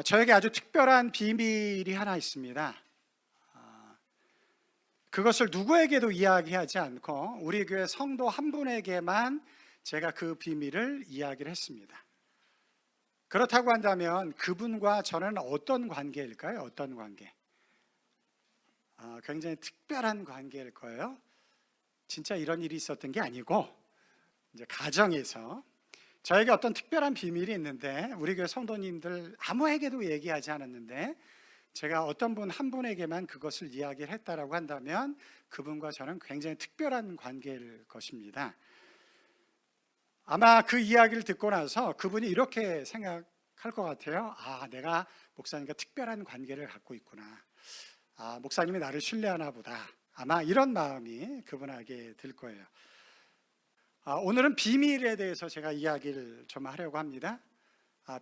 저에게 아주 특별한 비밀이 하나 있습니다. 그것을 누구에게도 이야기하지 않고 우리 교회 성도 한 분에게만 제가 그 비밀을 이야기를 했습니다. 그렇다고 한다면 그분과 저는 어떤 관계일까요? 어떤 관계? 굉장히 특별한 관계일 거예요. 진짜 이런 일이 있었던 게 아니고 이제 가정에서 저에게 어떤 특별한 비밀이 있는데 우리 교회 성도님들 아무에게도 얘기하지 않았는데 제가 어떤 분 한 분에게만 그것을 이야기를 했다라고 한다면 그분과 저는 굉장히 특별한 관계일 것입니다. 아마 그 이야기를 듣고 나서 그분이 이렇게 생각할 것 같아요. 내가 목사님과 특별한 관계를 갖고 있구나. 목사님이 나를 신뢰하나 보다. 아마 이런 마음이 그분에게 들 거예요. 오늘은 비밀에 대해서 제가 이야기를 좀 하려고 합니다.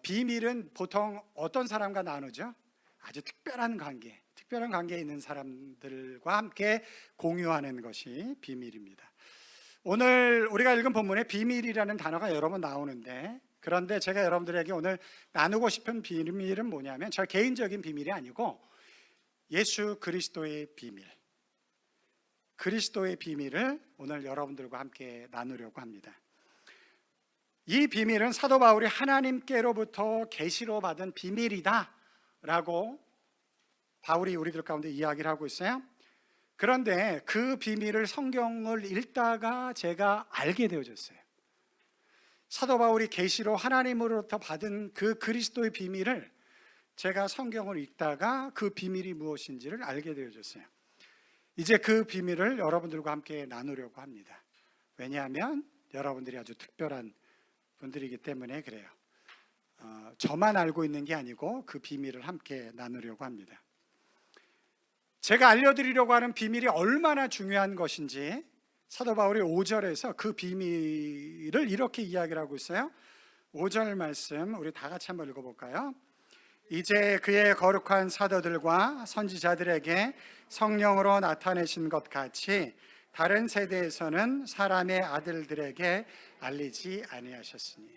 비밀은 보통 어떤 사람과 나누죠? 아주 특별한 관계에 있는 사람들과 함께 공유하는 것이 비밀입니다. 오늘 우리가 읽은 본문에 비밀이라는 단어가 여러 번 나오는데, 그런데 제가 여러분들에게 오늘 나누고 싶은 비밀은 뭐냐면 저 개인적인 비밀이 아니고 예수 그리스도의 비밀, 그리스도의 비밀을 오늘 여러분들과 함께 나누려고 합니다. 이 비밀은 사도 바울이 하나님께로부터 계시로 받은 비밀이다 라고 바울이 우리들 가운데 이야기를 하고 있어요. 그런데 그 비밀을 성경을 읽다가 제가 알게 되어졌어요. 사도 바울이 계시로 하나님으로부터 받은 그 그리스도의 비밀을 제가 성경을 읽다가 그 비밀이 무엇인지를 알게 되어졌어요. 이제 그 비밀을 여러분들과 함께 나누려고 합니다. 왜냐하면 여러분들이 아주 특별한 분들이기 때문에 그래요. 저만 알고 있는 게 아니고 그 비밀을 함께 나누려고 합니다. 제가 알려드리려고 하는 비밀이 얼마나 중요한 것인지 사도 바울이 5절에서 그 비밀을 이렇게 이야기를 하고 있어요. 5절 말씀 우리 다 같이 한번 읽어볼까요? 이제 그의 거룩한 사도들과 선지자들에게 성령으로 나타내신 것 같이 다른 세대에서는 사람의 아들들에게 알리지 아니하셨으니,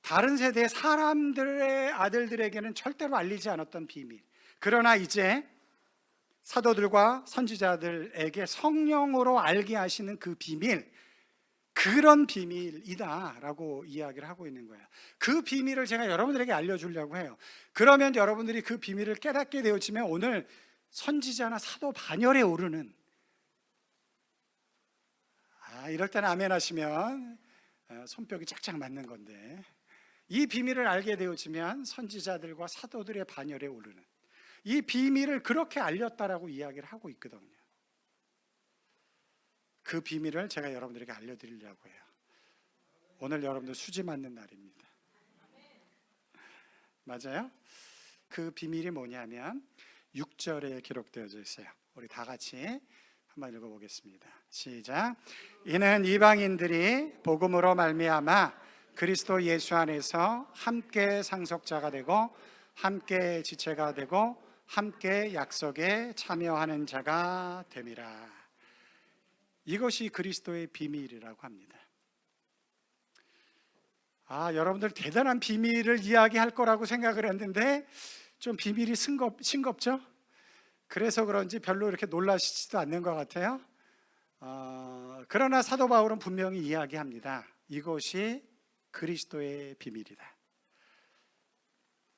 다른 세대의 사람들의 아들들에게는 절대로 알리지 않았던 비밀, 그러나 이제 사도들과 선지자들에게 성령으로 알게 하시는 그 비밀, 그런 비밀이다 라고 이야기를 하고 있는 거예요. 그 비밀을 제가 여러분들에게 알려주려고 해요. 그러면 여러분들이 그 비밀을 깨닫게 되어지면 오늘 선지자나 사도 반열에 오르는, 이럴 때는 아멘 하시면 손뼉이 짝짝 맞는 건데, 이 비밀을 알게 되어지면 선지자들과 사도들의 반열에 오르는 이 비밀을 그렇게 알렸다라고 이야기를 하고 있거든요. 그 비밀을 제가 여러분들에게 알려드리려고 해요. 오늘 여러분들 수지 맞는 날입니다. 맞아요? 그 비밀이 뭐냐면 6절에 기록되어져 있어요. 우리 다 같이 한번 읽어보겠습니다. 시작. 이는 이방인들이 복음으로 말미암아 그리스도 예수 안에서 함께 상속자가 되고 함께 지체가 되고 함께 약속에 참여하는 자가 됨이라. 이것이 그리스도의 비밀이라고 합니다. 여러분들 대단한 비밀을 이야기할 거라고 생각을 했는데 좀 비밀이 싱겁죠? 그래서 그런지 별로 이렇게 놀라시지도 않는 것 같아요. 그러나 사도 바울은 분명히 이야기합니다. 이것이 그리스도의 비밀이다.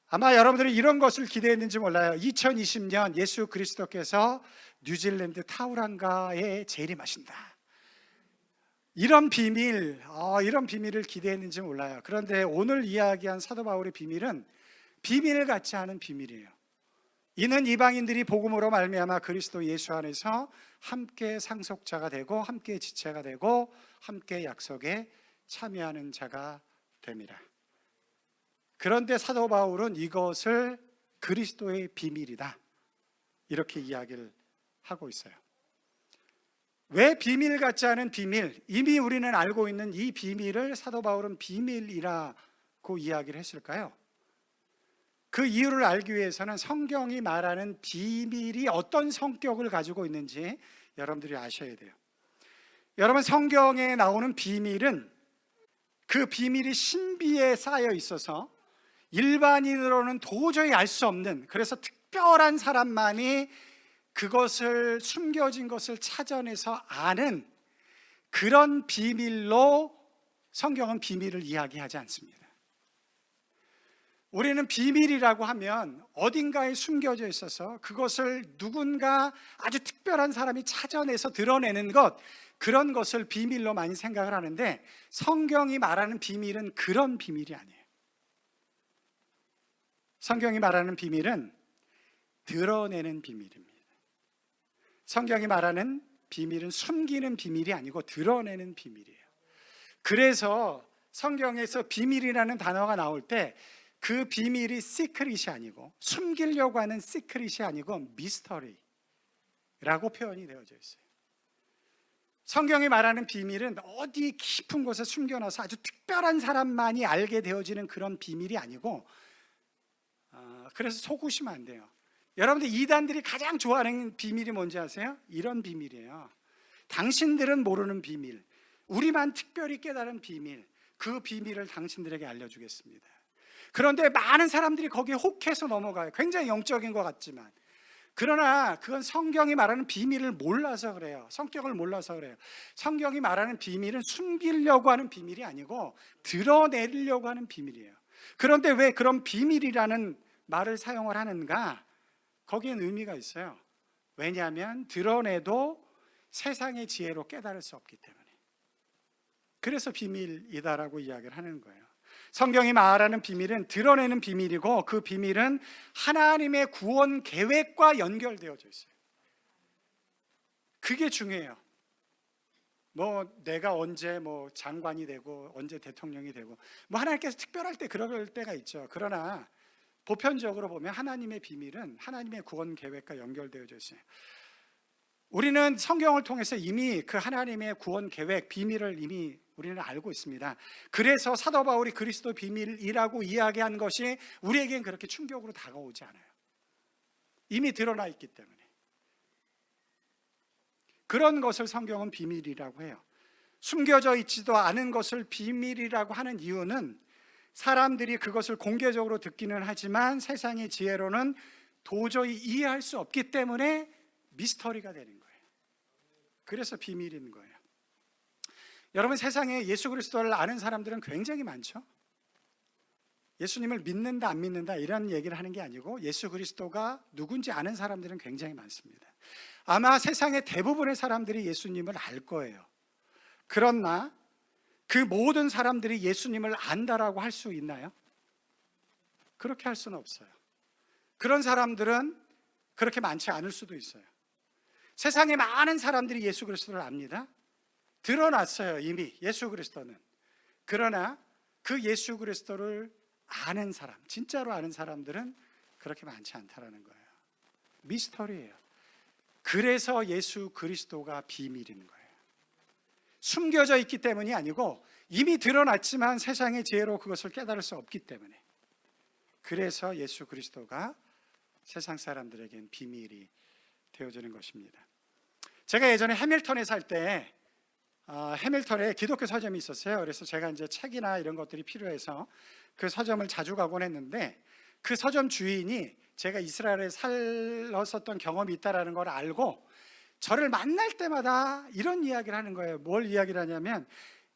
아마 여러분들이 이런 것을 기대했는지 몰라요. 2020년 예수 그리스도께서 뉴질랜드 타우랑가에 재림하신다. 이런 비밀을 기대했는지 몰라요. 그런데 오늘 이야기한 사도 바울의 비밀은 비밀 같지 않은 비밀이에요. 이는 이방인들이 복음으로 말미암아 그리스도 예수 안에서 함께 상속자가 되고 함께 지체가 되고 함께 약속에 참여하는 자가 됨이라. 그런데 사도 바울은 이것을 그리스도의 비밀이다 이렇게 이야기를 하고 있어요. 왜 비밀 같지 않은 비밀, 이미 우리는 알고 있는 이 비밀을 사도 바울은 비밀이라고 이야기를 했을까요? 그 이유를 알기 위해서는 성경이 말하는 비밀이 어떤 성격을 가지고 있는지 여러분들이 아셔야 돼요. 여러분, 성경에 나오는 비밀은 그 비밀이 신비에 쌓여 있어서 일반인으로는 도저히 알 수 없는, 그래서 특별한 사람만이 그것을, 숨겨진 것을 찾아내서 아는 그런 비밀로 성경은 비밀을 이야기하지 않습니다. 우리는 비밀이라고 하면 어딘가에 숨겨져 있어서 그것을 누군가 아주 특별한 사람이 찾아내서 드러내는 것, 그런 것을 비밀로 많이 생각을 하는데, 성경이 말하는 비밀은 그런 비밀이 아니에요. 성경이 말하는 비밀은 드러내는 비밀입니다. 성경이 말하는 비밀은 숨기는 비밀이 아니고 드러내는 비밀이에요. 그래서 성경에서 비밀이라는 단어가 나올 때 그 비밀이 시크릿이 아니고, 숨기려고 하는 시크릿이 아니고 미스터리라고 표현이 되어져 있어요. 성경이 말하는 비밀은 어디 깊은 곳에 숨겨놔서 아주 특별한 사람만이 알게 되어지는 그런 비밀이 아니고, 그래서 속으시면 안 돼요. 여러분들, 이단들이 가장 좋아하는 비밀이 뭔지 아세요? 이런 비밀이에요. 당신들은 모르는 비밀, 우리만 특별히 깨달은 비밀, 그 비밀을 당신들에게 알려주겠습니다. 그런데 많은 사람들이 거기에 혹해서 넘어가요. 굉장히 영적인 것 같지만. 그러나 그건 성경이 말하는 비밀을 몰라서 그래요. 성격을 몰라서 그래요. 성경이 말하는 비밀은 숨기려고 하는 비밀이 아니고 드러내려고 하는 비밀이에요. 그런데 왜 그런 비밀이라는 말을 사용을 하는가? 거기엔 의미가 있어요. 왜냐하면 드러내도 세상의 지혜로 깨달을 수 없기 때문에. 그래서 비밀이다라고 이야기를 하는 거예요. 성경이 말하는 비밀은 드러내는 비밀이고, 그 비밀은 하나님의 구원 계획과 연결되어져 있어요. 그게 중요해요. 내가 언제 장관이 되고 언제 대통령이 되고, 하나님께서 특별할 때 그럴 때가 있죠. 그러나 보편적으로 보면 하나님의 비밀은 하나님의 구원 계획과 연결되어져 있어요. 우리는 성경을 통해서 이미 그 하나님의 구원 계획, 비밀을 이미 우리는 알고 있습니다. 그래서 사도 바울이 그리스도 비밀이라고 이야기한 것이 우리에겐 그렇게 충격으로 다가오지 않아요. 이미 드러나 있기 때문에. 그런 것을 성경은 비밀이라고 해요. 숨겨져 있지도 않은 것을 비밀이라고 하는 이유는 사람들이 그것을 공개적으로 듣기는 하지만 세상의 지혜로는 도저히 이해할 수 없기 때문에 미스터리가 되는 거예요. 그래서 비밀인 거예요. 여러분, 세상에 예수 그리스도를 아는 사람들은 굉장히 많죠. 예수님을 믿는다 안 믿는다 이런 얘기를 하는 게 아니고, 예수 그리스도가 누군지 아는 사람들은 굉장히 많습니다. 아마 세상의 대부분의 사람들이 예수님을 알 거예요. 그러나 그 모든 사람들이 예수님을 안다라고 할 수 있나요? 그렇게 할 수는 없어요. 그런 사람들은 그렇게 많지 않을 수도 있어요. 세상에 많은 사람들이 예수 그리스도를 압니다. 드러났어요, 이미 예수 그리스도는. 그러나 그 예수 그리스도를 아는 사람, 진짜로 아는 사람들은 그렇게 많지 않다라는 거예요. 미스터리예요. 그래서 예수 그리스도가 비밀인 거예요. 숨겨져 있기 때문이 아니고 이미 드러났지만 세상의 지혜로 그것을 깨달을 수 없기 때문에. 그래서 예수 그리스도가 세상 사람들에겐 비밀이 되어주는 것입니다. 제가 예전에 해밀턴에 살 때 해밀턴에 기독교 서점이 있었어요. 그래서 제가 이제 책이나 이런 것들이 필요해서 그 서점을 자주 가곤 했는데, 그 서점 주인이 제가 이스라엘에 살았었던 경험이 있다라는 걸 알고 저를 만날 때마다 이런 이야기를 하는 거예요. 뭘 이야기를 하냐면,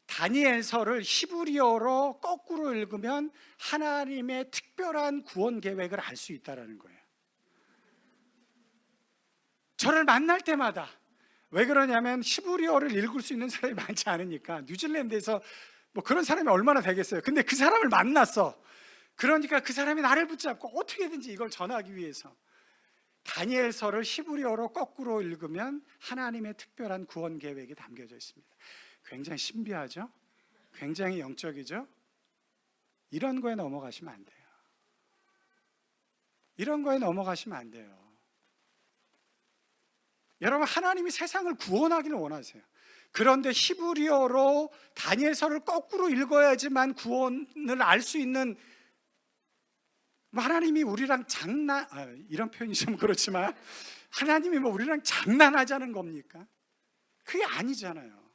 다니엘서를 히브리어로 거꾸로 읽으면 하나님의 특별한 구원 계획을 알 수 있다라는 거예요. 저를 만날 때마다. 왜 그러냐면 히브리어를 읽을 수 있는 사람이 많지 않으니까. 뉴질랜드에서 그런 사람이 얼마나 되겠어요. 근데 그 사람을 만났어. 그러니까 그 사람이 나를 붙잡고 어떻게든지 이걸 전하기 위해서 다니엘서를 히브리어로 거꾸로 읽으면 하나님의 특별한 구원 계획이 담겨져 있습니다. 굉장히 신비하죠? 굉장히 영적이죠? 이런 거에 넘어가시면 안 돼요. 이런 거에 넘어가시면 안 돼요. 여러분, 하나님이 세상을 구원하기를 원하세요. 그런데 히브리어로 다니엘서를 거꾸로 읽어야지만 구원을 알 수 있는, 하나님이 우리랑 이런 표현이 좀 그렇지만 하나님이 우리랑 장난하자는 겁니까? 그게 아니잖아요.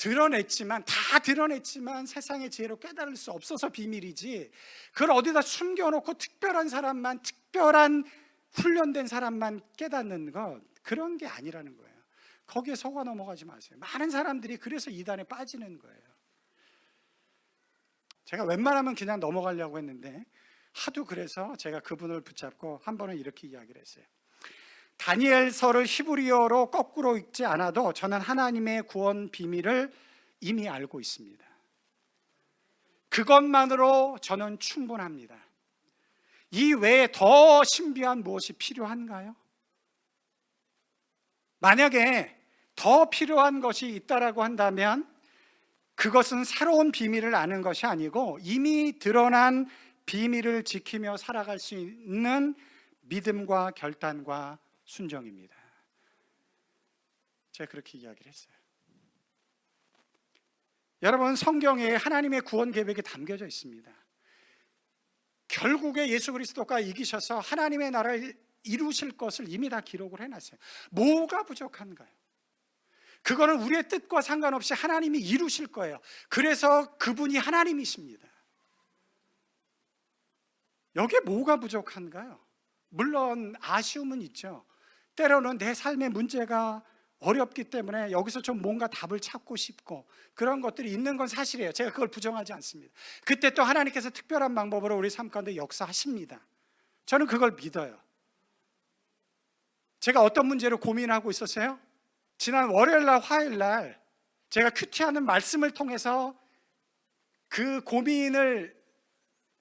드러냈지만, 다 드러냈지만 세상의 지혜로 깨달을 수 없어서 비밀이지, 그걸 어디다 숨겨놓고 특별한 사람만, 특별한 훈련된 사람만 깨닫는 것, 그런 게 아니라는 거예요. 거기에 속아 넘어가지 마세요. 많은 사람들이 그래서 이단에 빠지는 거예요. 제가 웬만하면 그냥 넘어가려고 했는데 하도 그래서 제가 그분을 붙잡고 한 번은 이렇게 이야기를 했어요. 다니엘서를 히브리어로 거꾸로 읽지 않아도 저는 하나님의 구원 비밀을 이미 알고 있습니다. 그것만으로 저는 충분합니다. 이 외에 더 신비한 무엇이 필요한가요? 만약에 더 필요한 것이 있다라고 한다면 그것은 새로운 비밀을 아는 것이 아니고 이미 드러난 비밀을 지키며 살아갈 수 있는 믿음과 결단과 순종입니다. 제가 그렇게 이야기를 했어요. 여러분, 성경에 하나님의 구원 계획이 담겨져 있습니다. 결국에 예수 그리스도가 이기셔서 하나님의 나라를 이루실 것을 이미 다 기록을 해놨어요. 뭐가 부족한가요? 그거는 우리의 뜻과 상관없이 하나님이 이루실 거예요. 그래서 그분이 하나님이십니다. 여기에 뭐가 부족한가요? 물론 아쉬움은 있죠. 때로는 내 삶의 문제가 어렵기 때문에 여기서 좀 뭔가 답을 찾고 싶고 그런 것들이 있는 건 사실이에요. 제가 그걸 부정하지 않습니다. 그때 또 하나님께서 특별한 방법으로 우리 삶 가운데 역사하십니다. 저는 그걸 믿어요. 제가 어떤 문제로 고민하고 있었어요? 지난 월요일날 화요일날 제가 큐티하는 말씀을 통해서 그 고민을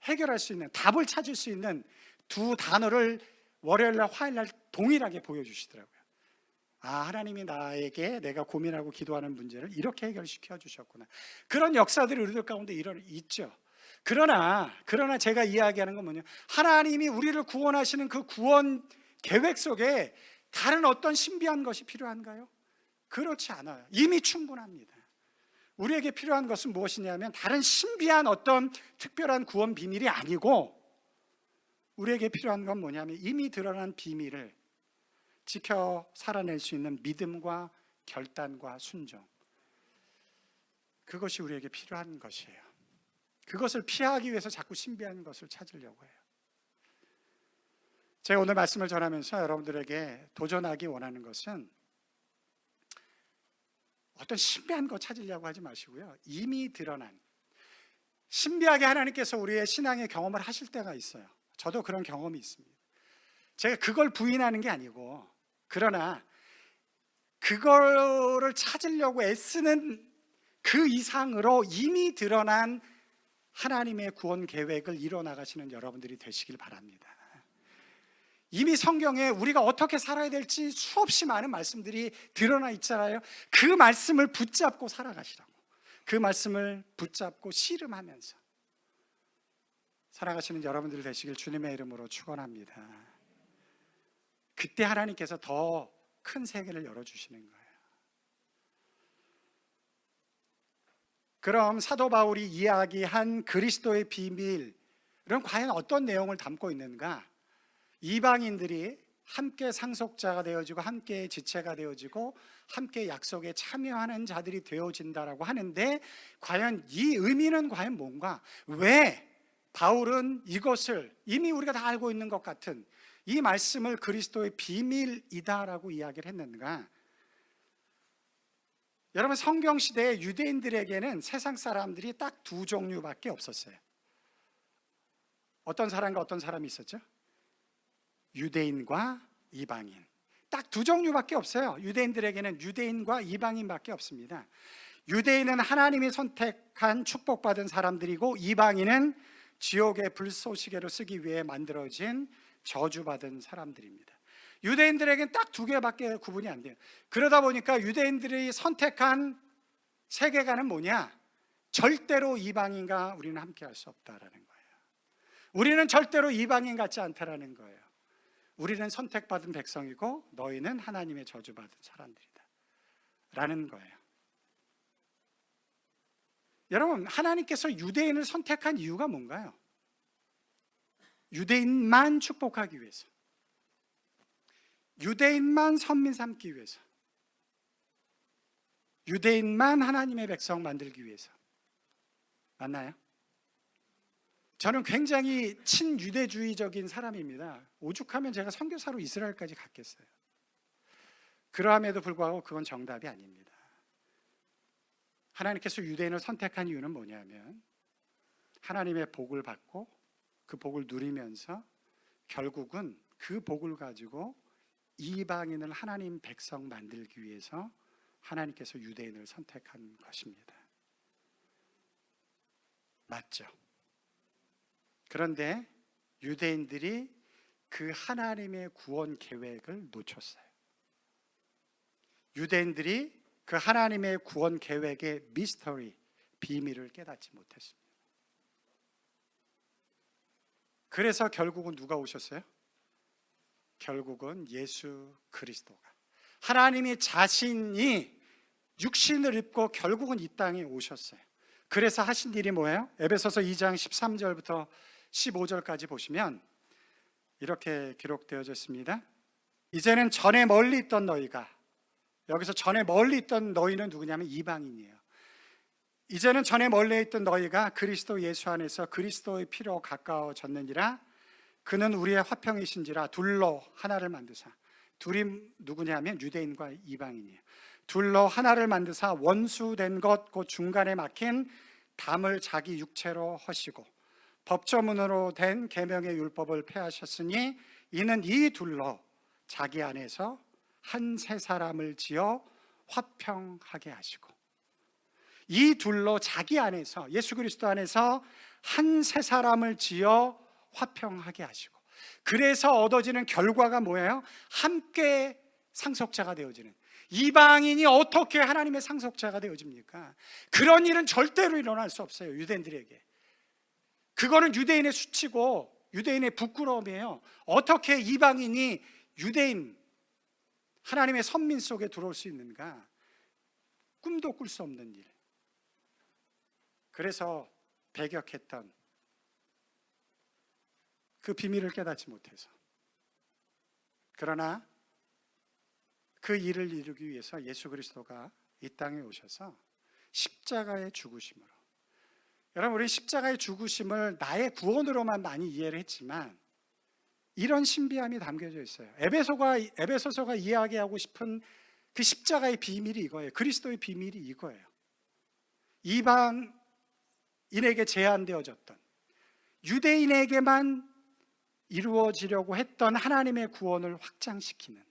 해결할 수 있는, 답을 찾을 수 있는 두 단어를 월요일날 화요일날 동일하게 보여주시더라고요. 아, 하나님이 나에게 내가 고민하고 기도하는 문제를 이렇게 해결시켜 주셨구나. 그런 역사들이 우리들 가운데 있죠. 그러나 제가 이야기하는 건 뭐냐, 하나님이 우리를 구원하시는 그 구원 계획 속에 다른 어떤 신비한 것이 필요한가요? 그렇지 않아요. 이미 충분합니다. 우리에게 필요한 것은 무엇이냐면 다른 신비한 어떤 특별한 구원 비밀이 아니고 우리에게 필요한 건 뭐냐면 이미 드러난 비밀을 지켜 살아낼 수 있는 믿음과 결단과 순종, 그것이 우리에게 필요한 것이에요. 그것을 피하기 위해서 자꾸 신비한 것을 찾으려고 해요. 제가 오늘 말씀을 전하면서 여러분들에게 도전하기 원하는 것은 어떤 신비한 거 찾으려고 하지 마시고요, 이미 드러난, 신비하게 하나님께서 우리의 신앙의 경험을 하실 때가 있어요. 저도 그런 경험이 있습니다. 제가 그걸 부인하는 게 아니고, 그러나 그거를 찾으려고 애쓰는 그 이상으로 이미 드러난 하나님의 구원 계획을 이뤄나가시는 여러분들이 되시길 바랍니다. 이미 성경에 우리가 어떻게 살아야 될지 수없이 많은 말씀들이 드러나 있잖아요. 그 말씀을 붙잡고 살아가시라고, 그 말씀을 붙잡고 씨름하면서 살아가시는 여러분들 되시길 주님의 이름으로 축원합니다. 그때 하나님께서 더 큰 세계를 열어주시는 거예요. 그럼 사도 바울이 이야기한 그리스도의 비밀은 과연 어떤 내용을 담고 있는가? 이방인들이 함께 상속자가 되어지고 함께 지체가 되어지고 함께 약속에 참여하는 자들이 되어진다라고 하는데, 과연 이 의미는 과연 뭔가? 왜 바울은 이것을 이미 우리가 다 알고 있는 것 같은 이 말씀을 그리스도의 비밀이다라고 이야기를 했는가? 여러분, 성경시대의 유대인들에게는 세상 사람들이 딱 두 종류밖에 없었어요. 어떤 사람과 어떤 사람이 있었죠? 유대인과 이방인, 딱 두 종류밖에 없어요. 유대인들에게는 유대인과 이방인밖에 없습니다. 유대인은 하나님이 선택한 축복받은 사람들이고, 이방인은 지옥의 불쏘시개로 쓰기 위해 만들어진 저주받은 사람들입니다. 유대인들에게는 딱 두 개밖에 구분이 안 돼요. 그러다 보니까 유대인들이 선택한 세계관은 뭐냐? 절대로 이방인과 우리는 함께 할 수 없다라는 거예요. 우리는 절대로 이방인 같지 않다라는 거예요. 우리는 선택받은 백성이고 너희는 하나님의 저주받은 사람들이다 라는 거예요. 여러분, 하나님께서 유대인을 선택한 이유가 뭔가요? 유대인만 축복하기 위해서, 유대인만 선민 삼기 위해서, 유대인만 하나님의 백성 만들기 위해서. 맞나요? 저는 굉장히 친유대주의적인 사람입니다. 오죽하면 제가 선교사로 이스라엘까지 갔겠어요. 그러함에도 불구하고 그건 정답이 아닙니다. 하나님께서 유대인을 선택한 이유는 뭐냐면 하나님의 복을 받고 그 복을 누리면서 결국은 그 복을 가지고 이방인을 하나님 백성 만들기 위해서 하나님께서 유대인을 선택한 것입니다. 맞죠? 그런데 유대인들이 그 하나님의 구원 계획을 놓쳤어요. 유대인들이 그 하나님의 구원 계획의 미스터리, 비밀을 깨닫지 못했습니다. 그래서 결국은 누가 오셨어요? 결국은 예수 그리스도가, 하나님이 자신이 육신을 입고 결국은 이 땅에 오셨어요. 그래서 하신 일이 뭐예요? 에베소서 2장 13절부터 15절까지 보시면 이렇게 기록되어져 있습니다. 이제는 전에 멀리 있던 너희가, 여기서 전에 멀리 있던 너희는 누구냐면 이방인이에요. 이제는 전에 멀리 있던 너희가 그리스도 예수 안에서 그리스도의 피로 가까워졌느니라. 그는 우리의 화평이신지라 둘로 하나를 만드사. 둘이 누구냐면 유대인과 이방인이에요. 둘로 하나를 만드사 원수된 것 곧 중간에 막힌 담을 자기 육체로 허시고 법조문으로 된 계명의 율법을 폐하셨으니 이는 이 둘로 자기 안에서 한 세 사람을 지어 화평하게 하시고, 이 둘로 자기 안에서, 예수 그리스도 안에서 한 세 사람을 지어 화평하게 하시고, 그래서 얻어지는 결과가 뭐예요? 함께 상속자가 되어지는. 이방인이 어떻게 하나님의 상속자가 되어집니까? 그런 일은 절대로 일어날 수 없어요. 유대인들에게. 그거는 유대인의 수치고 유대인의 부끄러움이에요. 어떻게 이방인이 유대인, 하나님의 선민 속에 들어올 수 있는가? 꿈도 꿀 수 없는 일. 그래서 배격했던 그 비밀을 깨닫지 못해서. 그러나 그 일을 이루기 위해서 예수 그리스도가 이 땅에 오셔서 십자가의 죽으심으로, 여러분, 우리 십자가의 죽으심을 나의 구원으로만 많이 이해를 했지만 이런 신비함이 담겨져 있어요. 에베소서가 이야기하고 싶은 그 십자가의 비밀이 이거예요. 그리스도의 비밀이 이거예요. 이방인에게 제한되어졌던, 유대인에게만 이루어지려고 했던 하나님의 구원을 확장시키는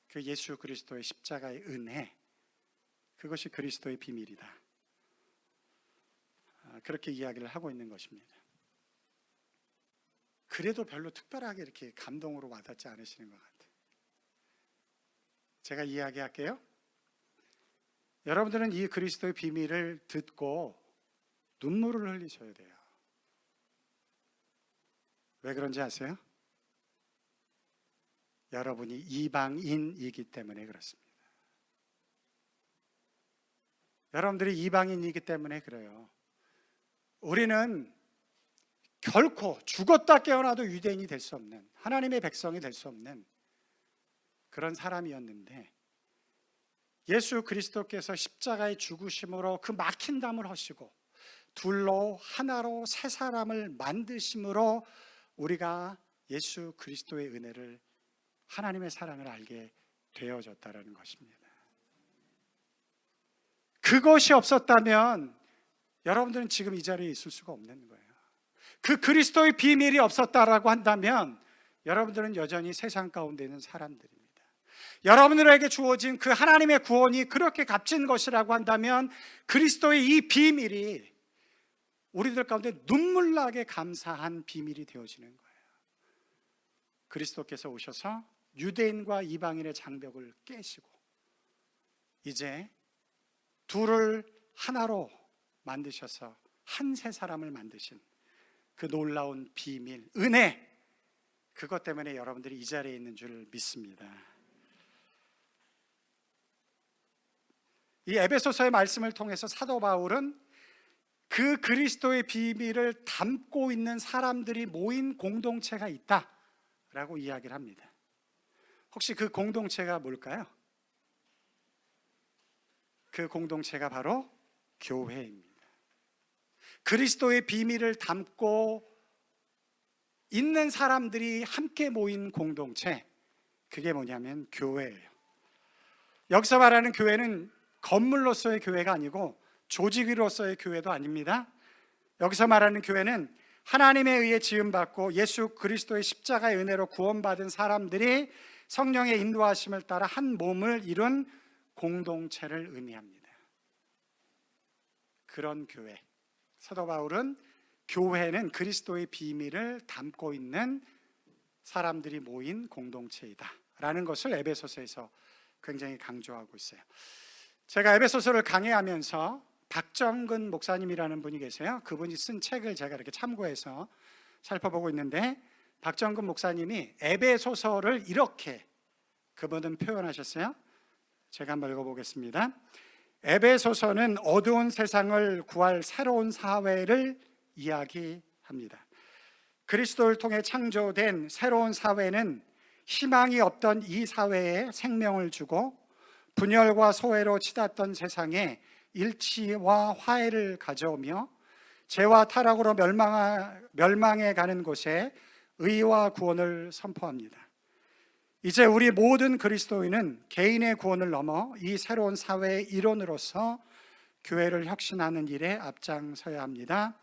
그 예수 그리스도의 십자가의 은혜, 그것이 그리스도의 비밀이다. 그렇게 이야기를 하고 있는 것입니다. 그래도 별로 특별하게 이렇게 감동으로 와닿지 않으시는 것 같아요. 제가 이야기할게요. 여러분들은 이 그리스도의 비밀을 듣고 눈물을 흘리셔야 돼요. 왜 그런지 아세요? 여러분이 이방인이기 때문에 그렇습니다. 여러분들이 이방인이기 때문에 그래요. 우리는 결코 죽었다 깨어나도 유대인이 될 수 없는, 하나님의 백성이 될 수 없는 그런 사람이었는데, 예수 그리스도께서 십자가의 죽으심으로 그 막힌 담을 허시고 둘로 하나로 세 사람을 만드심으로 우리가 예수 그리스도의 은혜를, 하나님의 사랑을 알게 되어졌다는 것입니다. 그것이 없었다면 여러분들은 지금 이 자리에 있을 수가 없는 거예요. 그 그리스도의 비밀이 없었다라고 한다면 여러분들은 여전히 세상 가운데 있는 사람들입니다. 여러분들에게 주어진 그 하나님의 구원이 그렇게 값진 것이라고 한다면 그리스도의 이 비밀이 우리들 가운데 눈물나게 감사한 비밀이 되어지는 거예요. 그리스도께서 오셔서 유대인과 이방인의 장벽을 깨시고 이제 둘을 하나로 만드셔서 한 세 사람을 만드신 그 놀라운 비밀, 은혜, 그것 때문에 여러분들이 이 자리에 있는 줄 믿습니다. 이 에베소서의 말씀을 통해서 사도 바울은 그 그리스도의 비밀을 담고 있는 사람들이 모인 공동체가 있다라고 이야기를 합니다. 혹시 그 공동체가 뭘까요? 그 공동체가 바로 교회입니다. 그리스도의 비밀을 담고 있는 사람들이 함께 모인 공동체, 그게 뭐냐면 교회예요. 여기서 말하는 교회는 건물로서의 교회가 아니고 조직으로서의 교회도 아닙니다. 여기서 말하는 교회는 하나님에 의해 지음받고 예수 그리스도의 십자가의 은혜로 구원받은 사람들이 성령의 인도하심을 따라 한 몸을 이룬 공동체를 의미합니다. 그런 교회, 사도 바울은 교회는 그리스도의 비밀을 담고 있는 사람들이 모인 공동체이다 라는 것을 에베소서에서 굉장히 강조하고 있어요. 제가 에베소서를 강의하면서 박정근 목사님이라는 분이 계세요. 그분이 쓴 책을 제가 이렇게 참고해서 살펴보고 있는데, 박정근 목사님이 에베소서를 이렇게 그분은 표현하셨어요. 제가 한번 읽어보겠습니다. 에베소서는 어두운 세상을 구할 새로운 사회를 이야기합니다. 그리스도를 통해 창조된 새로운 사회는 희망이 없던 이 사회에 생명을 주고 분열과 소외로 치닫던 세상에 일치와 화해를 가져오며 죄와 타락으로 멸망해 가는 곳에 의와 구원을 선포합니다. 이제 우리 모든 그리스도인은 개인의 구원을 넘어 이 새로운 사회의 일원으로서 교회를 혁신하는 일에 앞장서야 합니다.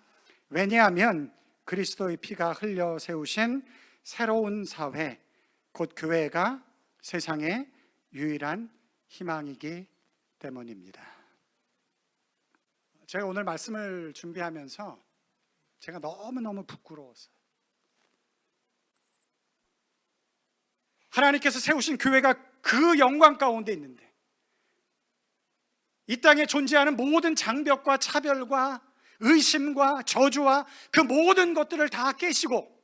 왜냐하면 그리스도의 피가 흘려 세우신 새로운 사회, 곧 교회가 세상의 유일한 희망이기 때문입니다. 제가 오늘 말씀을 준비하면서 제가 너무너무 부끄러웠어요. 하나님께서 세우신 교회가 그 영광 가운데 있는데, 이 땅에 존재하는 모든 장벽과 차별과 의심과 저주와 그 모든 것들을 다 깨시고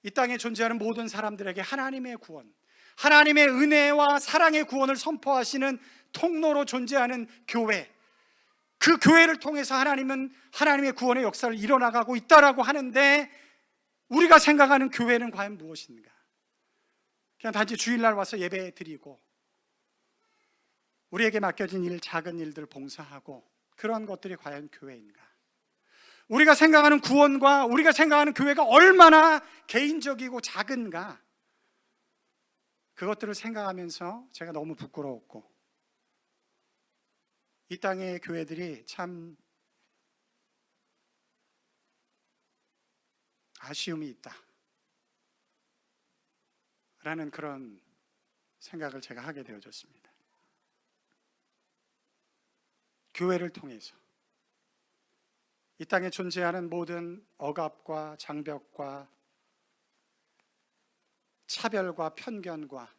이 땅에 존재하는 모든 사람들에게 하나님의 구원, 하나님의 은혜와 사랑의 구원을 선포하시는 통로로 존재하는 교회, 그 교회를 통해서 하나님은 하나님의 구원의 역사를 이뤄나가고 있다라고 하는데, 우리가 생각하는 교회는 과연 무엇인가? 그냥 단지 주일날 와서 예배 드리고 우리에게 맡겨진 일, 작은 일들 봉사하고 그런 것들이 과연 교회인가? 우리가 생각하는 구원과 우리가 생각하는 교회가 얼마나 개인적이고 작은가? 그것들을 생각하면서 제가 너무 부끄러웠고, 이 땅의 교회들이 참 아쉬움이 있다 라는 그런 생각을 제가 하게 되어졌습니다. 교회를 통해서 이 땅에 존재하는 모든 억압과 장벽과 차별과 편견과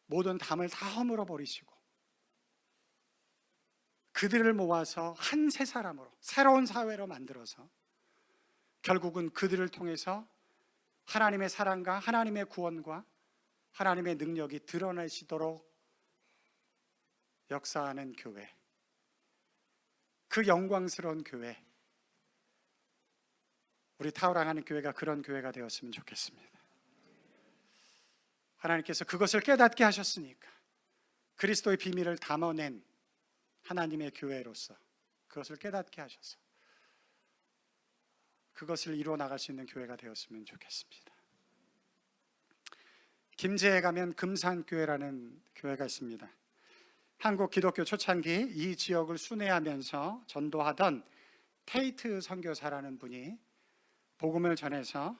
모든 담을 다 허물어 버리시고 그들을 모아서 한 세 사람으로 새로운 사회로 만들어서 결국은 그들을 통해서 하나님의 사랑과 하나님의 구원과 하나님의 능력이 드러내시도록 역사하는 교회, 그 영광스러운 교회, 우리 타오랑하는 교회가 그런 교회가 되었으면 좋겠습니다. 하나님께서 그것을 깨닫게 하셨으니까 그리스도의 비밀을 담아낸 하나님의 교회로서 그것을 깨닫게 하셔서 그것을 이루어 나갈 수 있는 교회가 되었으면 좋겠습니다. 김제에 가면 금산교회라는 교회가 있습니다. 한국 기독교 초창기 이 지역을 순회하면서 전도하던 테이트 선교사라는 분이 복음을 전해서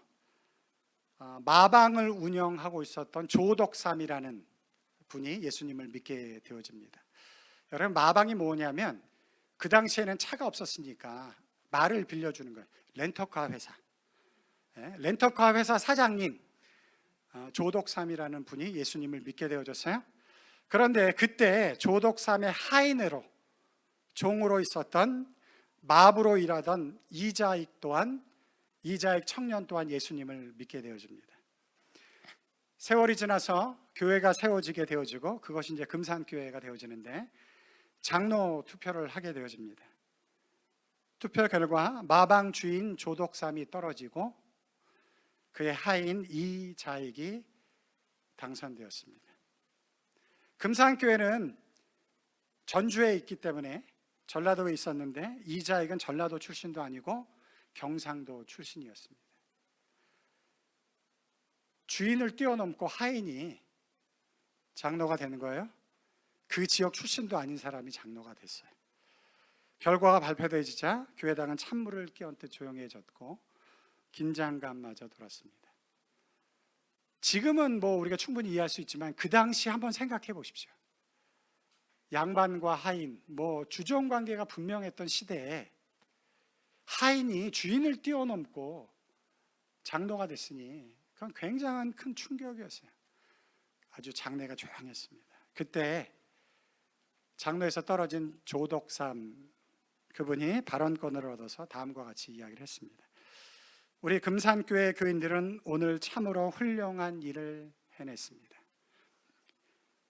마방을 운영하고 있었던 조덕삼이라는 분이 예수님을 믿게 되어집니다. 여러분, 마방이 뭐냐면 그 당시에는 차가 없었으니까 말을 빌려주는 거예요. 렌터카 회사, 렌터카 회사 사장님 조덕삼이라는 분이 예수님을 믿게 되어졌어요. 그런데 그때 조덕삼의 하인으로 종으로 있었던 마부로 일하던 이자익 청년 또한 예수님을 믿게 되어집니다. 세월이 지나서 교회가 세워지게 되어지고 그것이 이제 금산교회가 되어지는데 장로 투표를 하게 되어집니다. 투표 결과 마방 주인 조덕삼이 떨어지고 그의 하인 이자익이 당선되었습니다. 금산교회는 전주에 있기 때문에 전라도에 있었는데 이자익은 전라도 출신도 아니고 경상도 출신이었습니다. 주인을 뛰어넘고 하인이 장로가 되는 거예요. 그 지역 출신도 아닌 사람이 장로가 됐어요. 결과가 발표되자 교회당은 찬물을 끼얹듯 조용해졌고 긴장감마저 돌았습니다. 지금은 우리가 충분히 이해할 수 있지만 그 당시 한번 생각해 보십시오. 양반과 하인, 주종 관계가 분명했던 시대에 하인이 주인을 뛰어넘고 장로가 됐으니 그건 굉장한 큰 충격이었어요. 아주 장내가 조용했습니다. 그때 장로에서 떨어진 조덕삼 그분이 발언권을 얻어서 다음과 같이 이야기를 했습니다. 우리 금산교회 교인들은 오늘 참으로 훌륭한 일을 해냈습니다.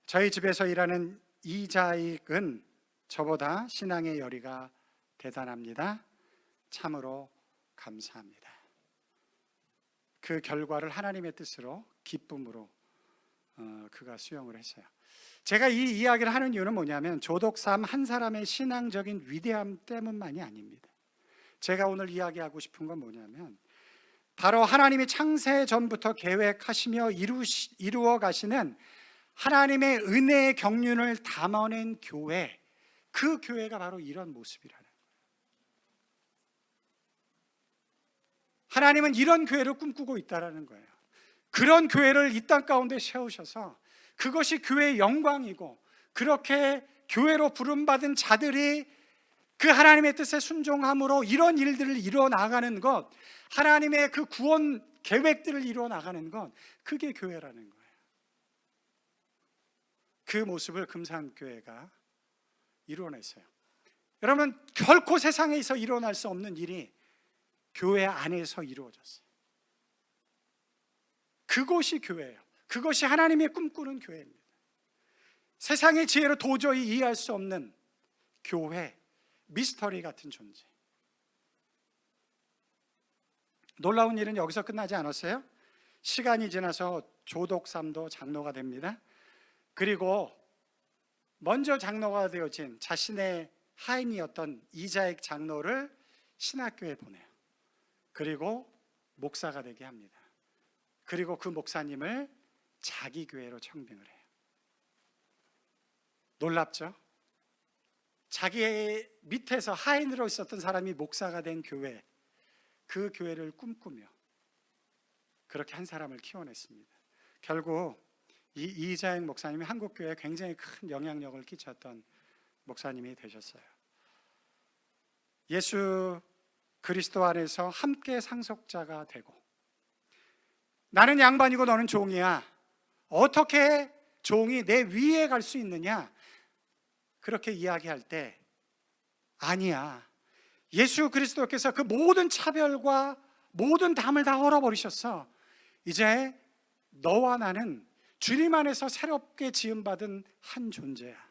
저희 집에서 일하는 이자익은 저보다 신앙의 열의가 대단합니다. 참으로 감사합니다. 그 결과를 하나님의 뜻으로 기쁨으로 그가 수용을 했어요. 제가 이 이야기를 하는 이유는 뭐냐면 조덕삼 한 사람의 신앙적인 위대함 때문만이 아닙니다. 제가 오늘 이야기하고 싶은 건 뭐냐면 바로 하나님이 창세 전부터 계획하시며 이루어 가시는 하나님의 은혜의 경륜을 담아낸 교회, 그 교회가 바로 이런 모습이라는 거예요. 하나님은 이런 교회를 꿈꾸고 있다는 거예요. 그런 교회를 이 땅 가운데 세우셔서 그것이 교회의 영광이고, 그렇게 교회로 부름받은 자들이 그 하나님의 뜻에 순종함으로 이런 일들을 이루어 나가는 것, 하나님의 그 구원 계획들을 이루어 나가는 것, 그게 교회라는 거예요. 그 모습을 금산교회가 이루어냈어요. 여러분, 결코 세상에서 일어날 수 없는 일이 교회 안에서 이루어졌어요. 그것이 교회예요. 그것이 하나님의 꿈꾸는 교회입니다. 세상의 지혜로 도저히 이해할 수 없는 교회, 미스터리 같은 존재. 놀라운 일은 여기서 끝나지 않았어요. 시간이 지나서 조덕삼도 장로가 됩니다. 그리고 먼저 장로가 되어진 자신의 하인이었던 이자익 장로를 신학교에 보내요. 그리고 목사가 되게 합니다. 그리고 그 목사님을 자기 교회로 청빙을 해요. 놀랍죠? 자기의 밑에서 하인으로 있었던 사람이 목사가 된 교회, 그 교회를 꿈꾸며 그렇게 한 사람을 키워냈습니다. 결국 이 이자익 목사님이 한국교회에 굉장히 큰 영향력을 끼쳤던 목사님이 되셨어요. 예수 그리스도 안에서 함께 상속자가 되고, 나는 양반이고 너는 종이야, 어떻게 종이 내 위에 갈 수 있느냐, 그렇게 이야기할 때 아니야, 예수 그리스도께서 그 모든 차별과 모든 담을 다 헐어버리셨어. 이제 너와 나는 주님 안에서 새롭게 지음받은 한 존재야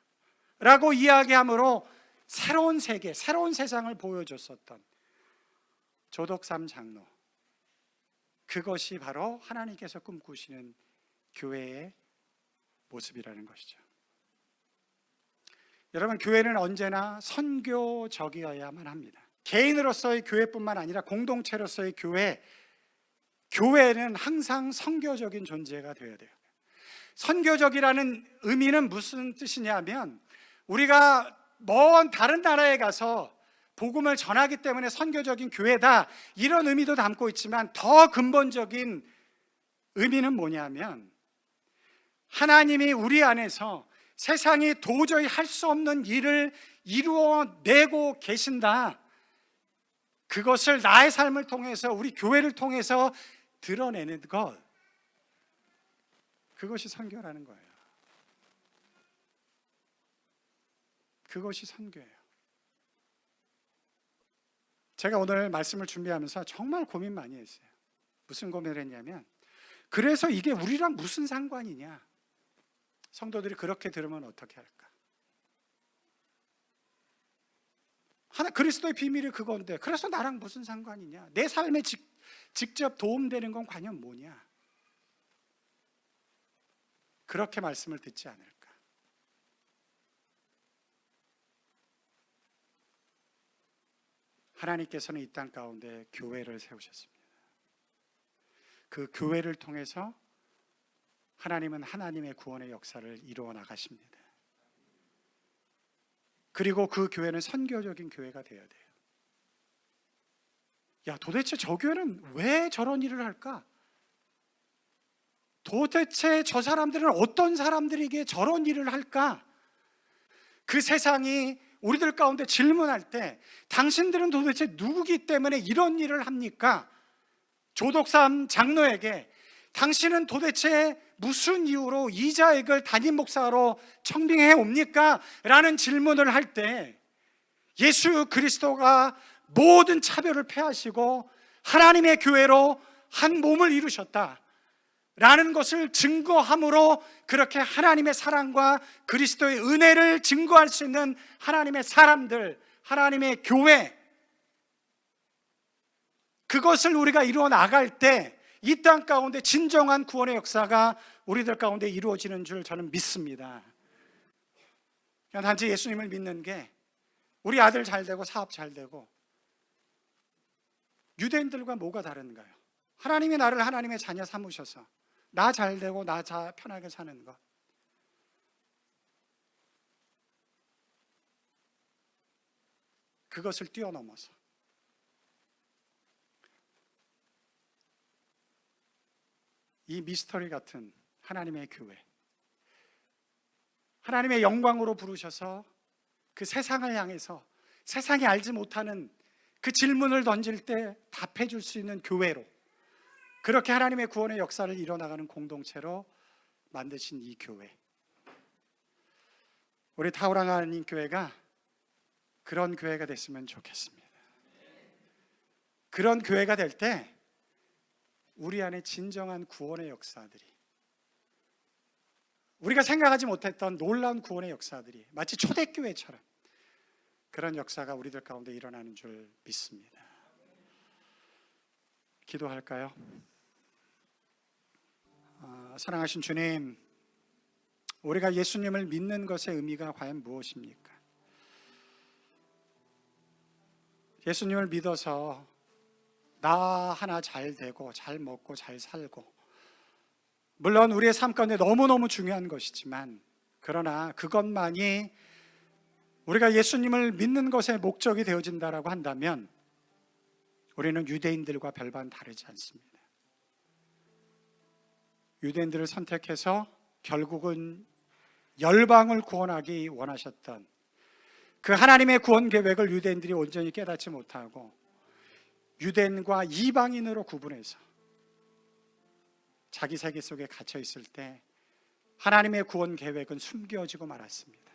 라고 이야기함으로 새로운 세계, 새로운 세상을 보여줬었던 조덕삼 장로, 그것이 바로 하나님께서 꿈꾸시는 교회의 모습이라는 것이죠. 여러분, 교회는 언제나 선교적이어야만 합니다. 개인으로서의 교회뿐만 아니라 공동체로서의 교회는 항상 선교적인 존재가 되어야 돼요. 선교적이라는 의미는 무슨 뜻이냐면, 우리가 먼 다른 나라에 가서 복음을 전하기 때문에 선교적인 교회다, 이런 의미도 담고 있지만 더 근본적인 의미는 뭐냐면, 하나님이 우리 안에서 세상이 도저히 할 수 없는 일을 이루어내고 계신다, 그것을 나의 삶을 통해서, 우리 교회를 통해서 드러내는 것, 그것이 선교라는 거예요. 그것이 선교예요. 제가 오늘 말씀을 준비하면서 정말 고민 많이 했어요. 무슨 고민을 했냐면, 그래서 이게 우리랑 무슨 상관이냐, 성도들이 그렇게 들으면 어떻게 할까? 그리스도의 비밀이 그건데 그래서 나랑 무슨 상관이냐, 내 삶에 직접 도움되는 건 과연 뭐냐, 그렇게 말씀을 듣지 않을까? 하나님께서는 이 땅 가운데 교회를 세우셨습니다. 그 교회를 통해서 하나님은 하나님의 구원의 역사를 이루어 나가십니다. 그리고 그 교회는 선교적인 교회가 되어야 돼요. 야, 도대체 저 교회는 왜 저런 일을 할까? 도대체 저 사람들은 어떤 사람들에게 저런 일을 할까? 그 세상이 우리들 가운데 질문할 때 당신들은 도대체 누구기 때문에 이런 일을 합니까? 조독삼 장로에게 당신은 도대체 무슨 이유로 이자액을 담임 목사로 청빙해 옵니까? 라는 질문을 할 때 예수 그리스도가 모든 차별을 폐하시고 하나님의 교회로 한 몸을 이루셨다 라는 것을 증거함으로 그렇게 하나님의 사랑과 그리스도의 은혜를 증거할 수 있는 하나님의 사람들, 하나님의 교회, 그것을 우리가 이루어 나갈 때 이 땅 가운데 진정한 구원의 역사가 우리들 가운데 이루어지는 줄 저는 믿습니다. 그냥 단지 예수님을 믿는 게 우리 아들 잘 되고 사업 잘 되고, 유대인들과 뭐가 다른가요? 하나님이 나를 하나님의 자녀 삼으셔서 나 잘 되고 나 편하게 사는 것, 그것을 뛰어넘어서 이 미스터리 같은 하나님의 교회, 하나님의 영광으로 부르셔서 그 세상을 향해서 세상이 알지 못하는 그 질문을 던질 때 답해 줄 수 있는 교회로, 그렇게 하나님의 구원의 역사를 이뤄나가는 공동체로 만드신 이 교회, 우리 타오랑 하나님 교회가 그런 교회가 됐으면 좋겠습니다. 그런 교회가 될 때 우리 안에 진정한 구원의 역사들이, 우리가 생각하지 못했던 놀라운 구원의 역사들이 마치 초대교회처럼 그런 역사가 우리들 가운데 일어나는 줄 믿습니다. 기도할까요? 사랑하신 주님, 우리가 예수님을 믿는 것의 의미가 과연 무엇입니까? 예수님을 믿어서 나 하나 잘 되고 잘 먹고 잘 살고, 물론 우리의 삶 가운데 너무너무 중요한 것이지만, 그러나 그것만이 우리가 예수님을 믿는 것의 목적이 되어진다라고 한다면 우리는 유대인들과 별반 다르지 않습니다. 유대인들을 선택해서 결국은 열방을 구원하기 원하셨던 그 하나님의 구원 계획을 유대인들이 온전히 깨닫지 못하고 유대인과 이방인으로 구분해서 자기 세계 속에 갇혀 있을 때 하나님의 구원 계획은 숨겨지고 말았습니다.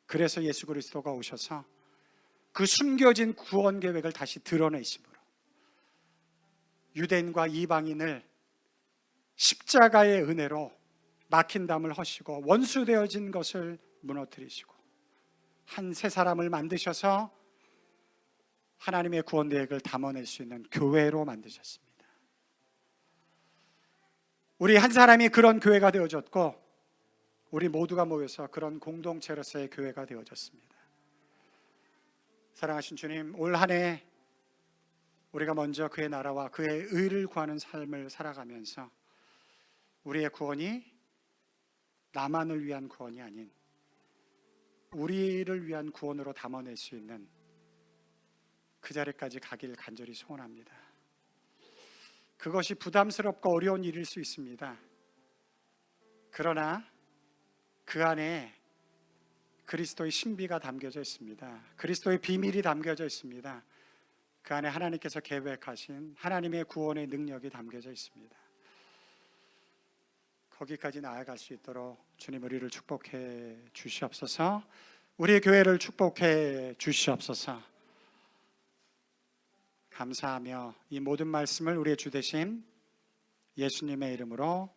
그래서 예수 그리스도가 오셔서 그 숨겨진 구원 계획을 다시 드러내심으로 유대인과 이방인을 십자가의 은혜로 막힌 담을 허시고 원수되어진 것을 무너뜨리시고 한 새 사람을 만드셔서 하나님의 구원 계획을 담아낼 수 있는 교회로 만드셨습니다. 우리 한 사람이 그런 교회가 되어졌고 우리 모두가 모여서 그런 공동체로서의 교회가 되어졌습니다. 사랑하신 주님, 올 한 해 우리가 먼저 그의 나라와 그의 의를 구하는 삶을 살아가면서 우리의 구원이 나만을 위한 구원이 아닌 우리를 위한 구원으로 담아낼 수 있는 그 자리까지 가길 간절히 소원합니다. 그것이 부담스럽고 어려운 일일 수 있습니다. 그러나 그 안에 그리스도의 신비가 담겨져 있습니다. 그리스도의 비밀이 담겨져 있습니다. 그 안에 하나님께서 계획하신 하나님의 구원의 능력이 담겨져 있습니다. 거기까지 나아갈 수 있도록 주님 우리를 축복해 주시옵소서. 우리 교회를 축복해 주시옵소서. 감사하며 이 모든 말씀을 우리의 주 되신 예수님의 이름으로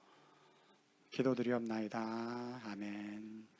기도드리옵나이다. 아멘.